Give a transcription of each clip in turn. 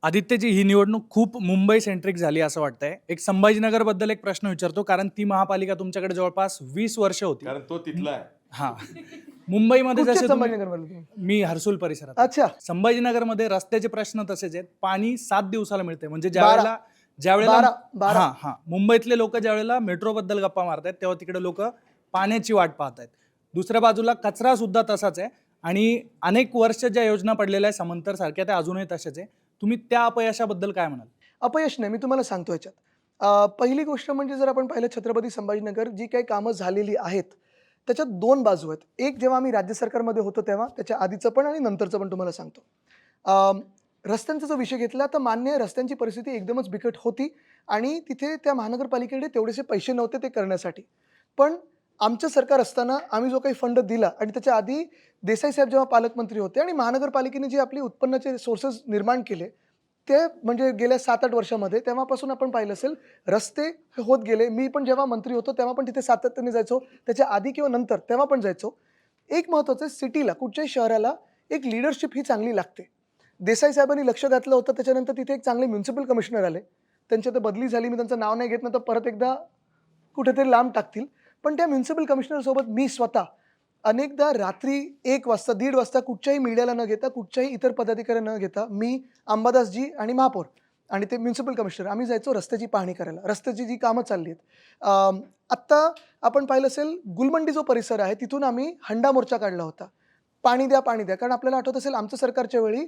आदित्यजी, ही निवडणूक खूप मुंबई सेंट्रिक झाली असं वाटतंय. एक संभाजीनगरबद्दल एक प्रश्न विचारतो, कारण ती महापालिका तुमच्याकडे जवळपास 20 वर्ष होती. कारण तो तिथला आहे. हां. मुंबईमध्ये कुठचे जसे तुम्ही संभाजीनगरमधले तुम्ही? मी हर्सुल परिसरात आहे. अच्छा. संभाजीनगरमध्ये रस्त्याचे प्रश्न तसेच आहेत. पाणी 7 दिवसाला मिळते. म्हणजे 12. ज्यावेळेला 12. हां, हां. मुंबईतले लोक ज्यावेळेला मेट्रोबद्दल गप्पा मारतायत, तेव्हा तिकडे लोक पाण्याची वाट पाहतायत. दुसऱ्या बाजूला कचरा सुद्धा तसाच आहे आणि अनेक वर्ष ज्या योजना पडलेल्या आहेत समांतर सारख्या, त्या अजूनही तशाच आहे. तुम्ही त्या अपयशाबद्दल काय म्हणाल? अपयश नाही, मी तुम्हाला सांगतो याच्यात. पहिली गोष्ट म्हणजे जर आपण पाहिलं छत्रपती संभाजीनगर जी काही कामं झालेली आहेत, त्याच्यात 2 बाजू आहेत. एक जेव्हा आम्ही राज्य सरकारमध्ये होतो तेव्हा, त्याच्या आधीचं पण आणि नंतरचं पण तुम्हाला सांगतो. रस्त्यांचा जो विषय घेतला तर मान्य आहे, रस्त्यांची परिस्थिती एकदमच बिकट होती आणि तिथे त्या महानगरपालिकेकडे तेवढेसे पैसे नव्हते ते करण्यासाठी. पण आमचं सरकार असताना आम्ही जो काही फंड दिला आणि त्याच्या आधी देसाई साहेब जेव्हा पालकमंत्री होते आणि महानगरपालिकेने जे आपली उत्पन्नाचे सोर्सेस निर्माण केले, ते म्हणजे गेल्या 7-8 वर्षामध्ये तेव्हापासून आपण पाहिलं असेल रस्ते हे होत गेले. मी पण जेव्हा मंत्री होतो तेव्हा पण तिथे सातत्याने जायचो. त्याच्या आधी किंवा नंतर तेव्हा पण जायचो. एक महत्त्वाचं सिटीला, कुठच्याही शहराला एक लीडरशिप ही चांगली लागते. देसाई साहेबांनी लक्ष घातलं होतं. त्याच्यानंतर तिथे एक चांगले म्युनिसिपल कमिशनर आले. त्यांची आता बदली झाली. मी त्यांचं नाव नाही घेत, तर परत एकदा कुठेतरी लांब टाकतील. पण त्या म्युनिसिपल कमिशनरसोबत मी स्वतः अनेकदा रात्री 1 वाजता, 1:30 वाजता कुठच्याही मीडियाला न घेता, कुठच्याही इतर पदाधिकारी न घेता, मी, अंबादासजी आणि महापौर आणि ते म्युनिसिपल कमिशनर आम्ही जायचो रस्त्याची पाहणी करायला. रस्त्याची जी कामं चालली आहेत. आत्ता आपण पाहिलं असेल गुलमंडी जो परिसर आहे, तिथून आम्ही हंडा मोर्चा काढला होता. पाणी द्या, पाणी द्या. कारण आपल्याला आठवत असेल आमच्या सरकारच्या वेळी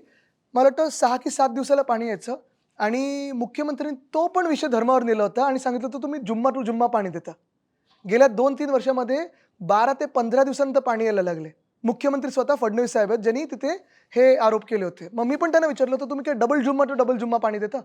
मला वाटतं 6 की 7 दिवसाला पाणी यायचं आणि मुख्यमंत्र्यांनी तो पण विषय धर्मावर नेला होता आणि सांगितलं होतं तुम्ही जुम्मा टू जुम्मा पाणी देता. गेल्या 2-3 वर्षामध्ये 12 ते 15 दिवसानंतर पाणी यायला लागले. मुख्यमंत्री स्वतः फडणवीस साहेब आहेत, ज्यांनी तिथे हे आरोप केले होते. मग मी पण त्यांना विचारलं होतं, तुम्ही काय डबल जुम्मा टू डबल जुम्मा पाणी देता?